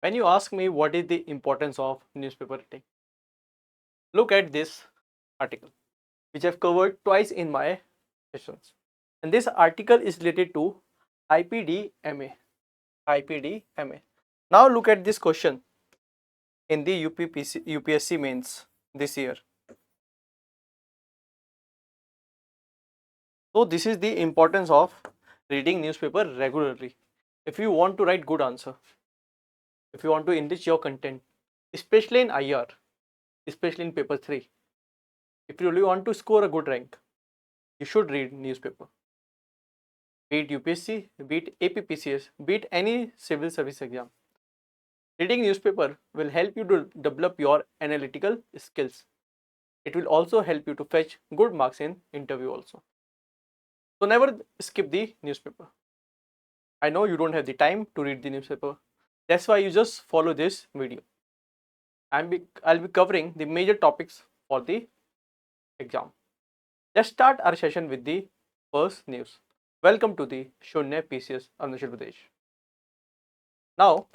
When you ask me what is the importance of newspaper reading, look at this article which I've covered twice in my sessions. And this article is related to IPDMA. IPDMA. Now look at this question in the UPSC mains this year. So this is the importance of reading newspaper regularly. If you want to write good answer, if you want to enrich your content, especially in IR, especially in paper 3, if you really want to score a good rank, you should read newspaper. Be it UPSC, be it APPCS, be it any civil service exam. Reading newspaper will help you to develop your analytical skills. It will also help you to fetch good marks in interview also. So never skip the newspaper. I know you don't have the time to read the newspaper. That's why you just follow this video. I'll be covering the major topics for the exam. Let's start our session with the first news. Welcome to the Sunya PCS Arunachal Pradesh. Now,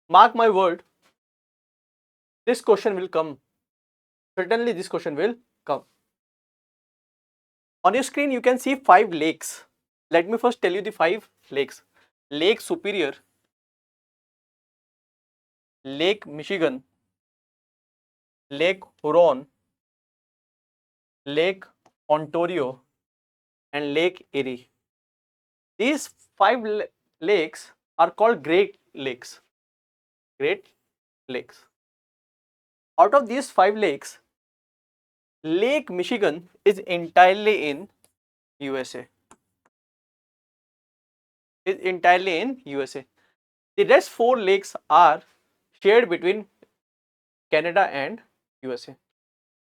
mark my word, this question will come. Certainly this question will come. On your screen you can see 5 lakes. Let me first tell you the 5 lakes. Lake Superior, Lake Michigan, Lake Huron, Lake Ontario and Lake Erie. These 5 lakes are called Great Lakes. Great Lakes. Out of these 5 lakes, Lake Michigan is entirely in USA. The rest 4 lakes are shared between Canada and USA.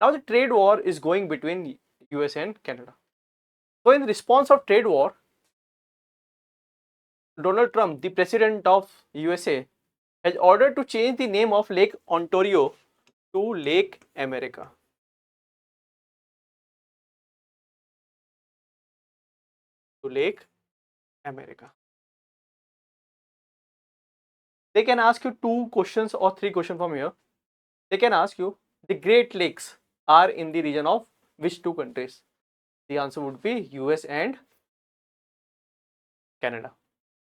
Now the trade war is going between USA and Canada. So in response of trade war, Donald Trump, the president of USA, has ordered to change the name of Lake Ontario to Lake America. To Lake America. They can ask you 2 questions or 3 questions from here. They can ask you, the Great Lakes are in the region of which 2 countries? The answer would be US and Canada.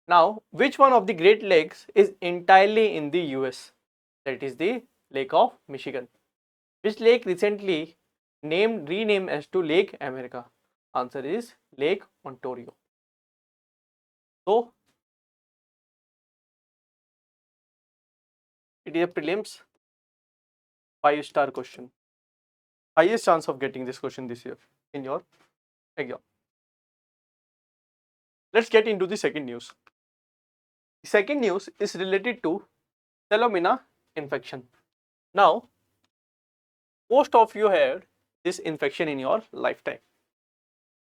Now, which one of the Great Lakes is entirely in the US? That is the Lake of Michigan. Which lake recently renamed as to Lake America? Answer is Lake Ontario. So, it is a prelims 5-star question. Highest chance of getting this question this year in your exam. Let's get into the second news. The second news is related to Salmonella infection. Now, most of you had this infection in your lifetime.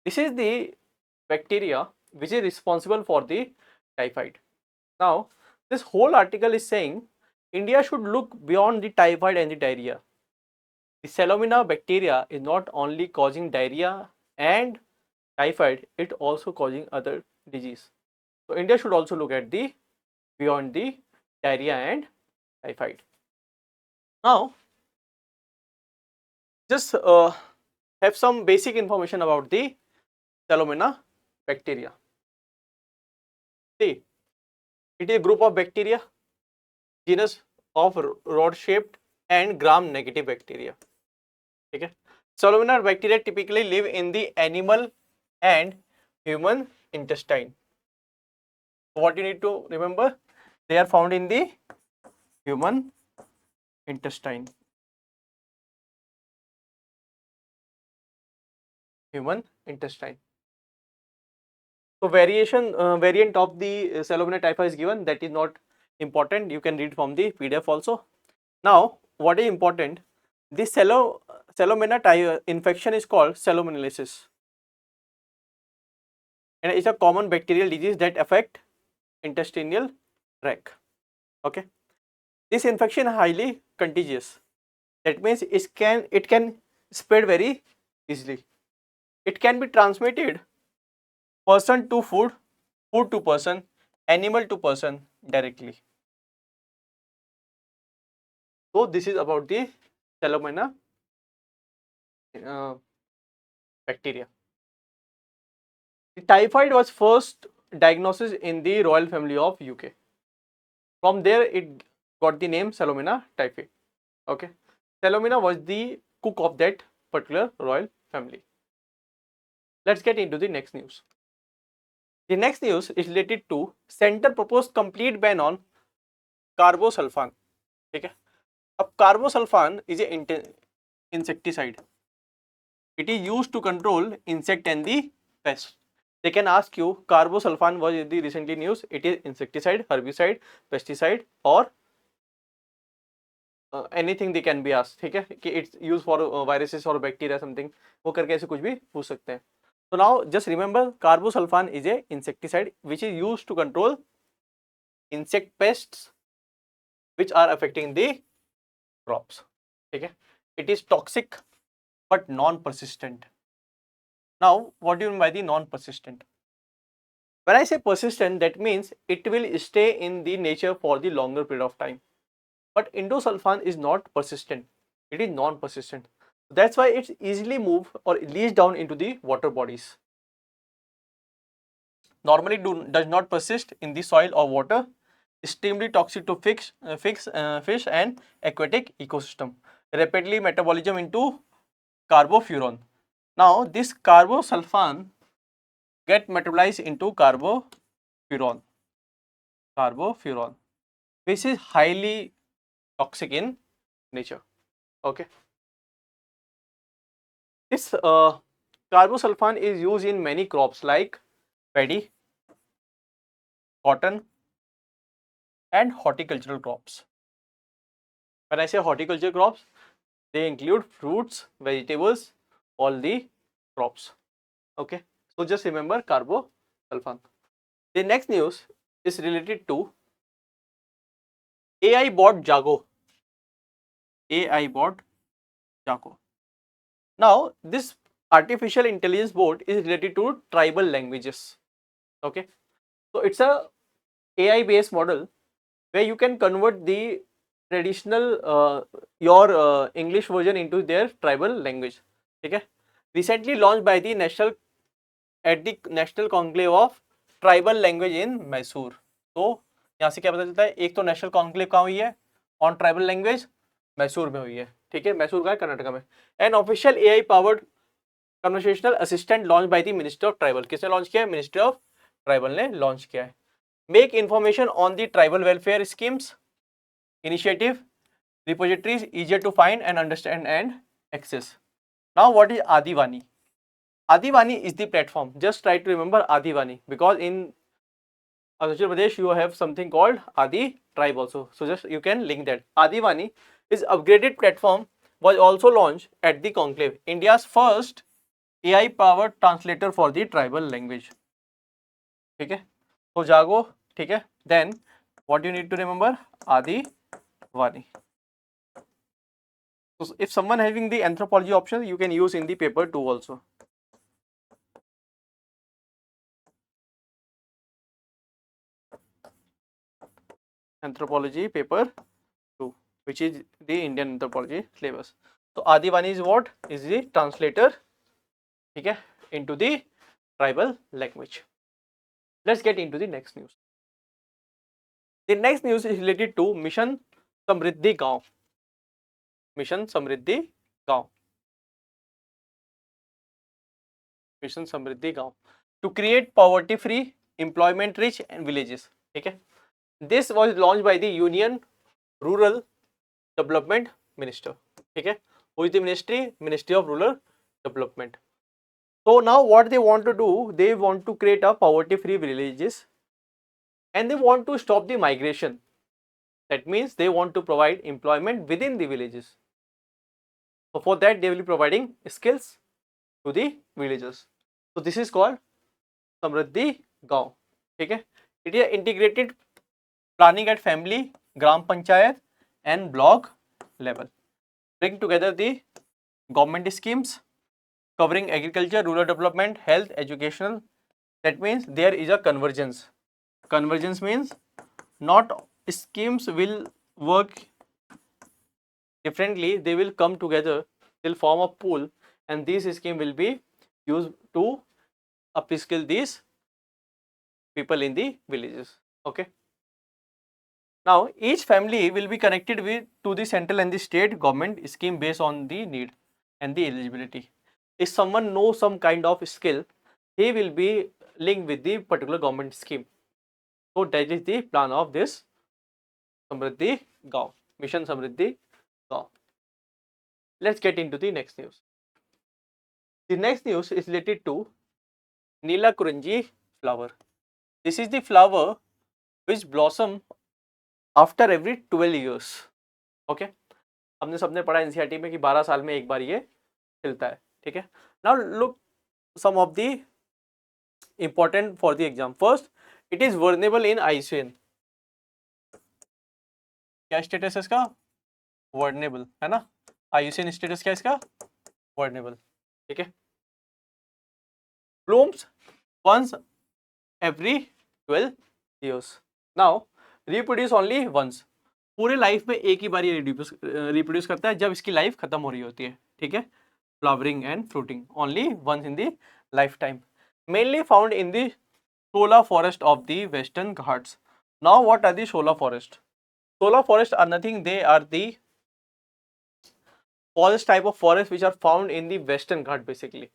This is the bacteria which is responsible for the typhoid. Now, this whole article is saying India should look beyond the typhoid and the diarrhea. The Salmonella bacteria is not only causing diarrhea and typhoid, it also causing other disease. So India should also look at the beyond the diarrhea and typhoid. Now, just have some basic information about the Salmonella bacteria. See, it is a group of bacteria, genus of rod-shaped and gram-negative bacteria. Okay. Salmonella bacteria typically live in the animal and human intestine. What you need to remember, they are found in the human intestine. Human intestine. So variant of the Salmonella typhi is given, that is not important, you can read from the PDF also. Now what is important, the Salmonella infection is called Salmonellosis, and it's a common bacterial disease that affect intestinal tract. Okay, this infection is highly contagious. That means it can spread very easily. It can be transmitted person to food, food to person, animal to person directly. So this is about the Salmonella uh, bacteria. The typhoid was first diagnosed in the royal family of UK. From there, it got the name Salmonella typhi. Okay, Salmonella was the cook of that particular royal family. Let's get into the next news. The next news is related to center proposed complete ban on carbosulfan. ठीक है, अब carbosulfan is an insecticide. It is used to control insect and the pest. They can ask you carbosulfan was the recently news. It is insecticide, herbicide, pesticide or anything they can be asked. ठीक है कि it's used for viruses or bacteria something. वो करके ऐसे कुछ भी पूछ सकते हैं. So now just remember carbosulfan is a insecticide which is used to control insect pests which are affecting the crops. ठीक है, it is toxic but non-persistent. Now what do you mean by the non-persistent? When I say persistent, that means it will stay in the nature for the longer period of time. But endosulfan is not persistent, it is non-persistent. That's why it's easily moved or leached down into the water bodies. Normally does not persist in the soil or water, extremely toxic to fish and aquatic ecosystem. Rapidly metabolism into carbofuran. Now this carbosulfan get metabolized into carbofuran, which is highly toxic in nature. Okay, this carbosulfan is used in many crops like paddy, cotton and horticultural crops. When I say horticultural crops, they include fruits, vegetables, all the crops. Okay, so just remember carbosulfan. The next news is related to AI bot Jago. AI bot Jago. Now this artificial intelligence bot is related to tribal languages. Okay, so it's a AI based model where you can convert the traditional your English version into their tribal language. Okay, recently launched by the National Conclave of Tribal Language in Mysore. तो यहाँ से क्या पता चलता है, एक तो national conclave कहाँ हुई है ऑन ट्राइबल लैंग्वेज, मैसूर में हुई है. ठीक है, मैसूर का है कर्नाटका में. An official AI powered conversational assistant launch by the ministry of tribal. किसने लॉन्च किया है? मिनिस्ट्री ऑफ ट्राइबल ने लॉन्च किया है. Make information on the tribal welfare schemes initiative repositories easier to find and understand and access. Now what is Adivani? Adivani is the platform. Just try to remember Adivani because in Arunachal Pradesh you have something called Adi tribe also. So just you can link that. Adivani is upgraded platform, was also launched at the conclave. India's first AI powered translator for the tribal language. ठीक है, तो जागो. ठीक है, then what you need to remember? Adivani. So if someone having the anthropology option, you can use in the paper 2 also. Anthropology paper 2, which is the Indian anthropology syllabus. So Adivani is what? Is the translator, okay, into the tribal language. Let's get into the next news. The next news is related to Mission Samriddhi Gaon. Mission Samriddhi Gaon. Mission Samriddhi Gaon. To create poverty-free, employment-rich and villages. Okay. This was launched by the Union Rural Development Minister. Okay. Who is the ministry? Ministry of Rural Development. So now what they want to do, they want to create a poverty-free villages and they want to stop the migration. That means they want to provide employment within the villages. So for that they will be providing skills to the villagers. So this is called Samriddhi Gaon. Okay. It is integrated planning at family, gram panchayat and block level. Bring together the government schemes covering agriculture, rural development, health, educational. That means there is a convergence. Convergence means not schemes will work differently, they will come together, they'll form a pool, and this scheme will be used to upskill these people in the villages. Okay. Now each family will be connected with to the central and the state government scheme based on the need and the eligibility. If someone knows some kind of skill, he will be linked with the particular government scheme. So that is the plan of this Samriddhi Gaon, Mission Samriddhi Gaon. Let's get into the next news. The next news is related to Neela Kurunji flower. This is the flower which blossom after every 12 years. Okay. हमने सबने पढ़ा NCERT में कि 12 साल में एक बार ये खिलता है. ठीक है. Now look some of the important for the exam. First, it is vulnerable in IUCN. क्या स्टेटस है इसका? वर्नेबल है ना. IUCN स्टेटस क्या है इसका? वर्नेबल. ठीक है. Blooms once every 12 years. Now reproduce only once. पूरे लाइफ में एक ही बार ये रिप्रोड्यूस करता है जब इसकी लाइफ खत्म हो रही होती है. ठीक है. Flowering and fruiting only once in the lifetime. Mainly found in the Shola forest of the Western Ghats. Now what are the Shola forest? Shola forest are nothing, they are the forest type of forest which are found in the Western Ghat basically.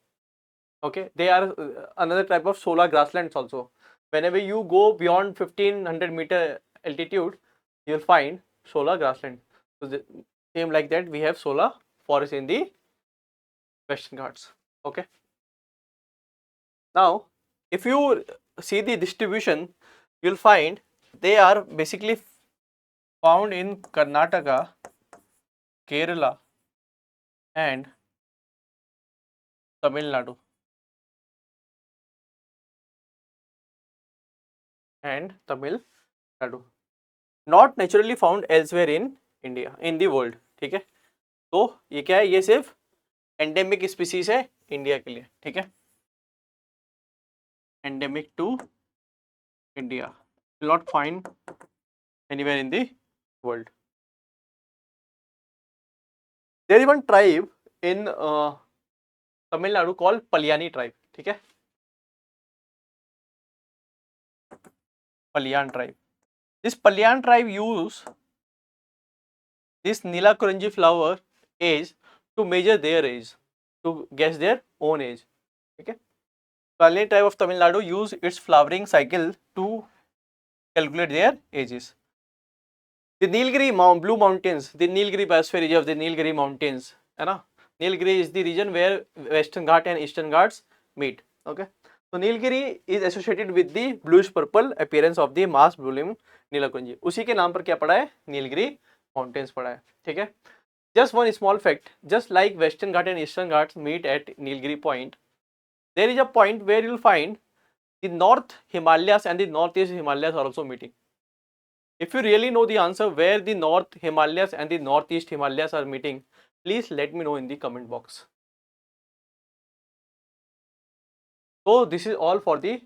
Okay, they are another type of Shola grasslands also. Whenever you go beyond 1500-meter altitude, you will find Shola grassland. So same like that we have Shola forest in the Western Ghats. Okay. Now if you see the distribution, you will find they are basically found in Karnataka, Kerala and Tamil Nadu not naturally found elsewhere in India, in the world. ठीक है. तो ये क्या है? ये सिर्फ endemic species है India के लिए. ठीक है. Endemic to India, will not find anywhere in the world. There is one tribe in Tamil Nadu called Palyani tribe. ठीक है. Palyan tribe. This Palyan tribe use this Neela Kurunji flower age to measure their age, to guess their own age. Okay. Palyan tribe of Tamil Nadu use its flowering cycle to calculate their ages. The Nilgiri Blue Mountains, the Nilgiri biosphere region of the Nilgiri Mountains, है ना? Nilgiri is the region where Western Ghat and Eastern Ghats meet. Okay. So Nilgiri is associated with the bluish purple appearance of the mass bloom Neela Kurunji. उसी के नाम पर क्या पड़ा है? Nilgiri Mountains पड़ा है. ठीक है. Just one small fact, just like Western Ghat and Eastern Ghats meet at Nilgiri point, there is a point where you will find the North Himalayas and the Northeast Himalayas are also meeting. If you really know the answer where the North Himalayas and the Northeast Himalayas are meeting, please let me know in the comment box. So this is all for the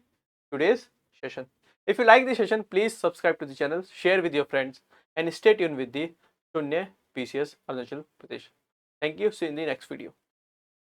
today's session. If you like the session, please subscribe to the channel, share with your friends and stay tuned with the Sunya PCS Arunachal Pradesh. Thank you. See you in the next video.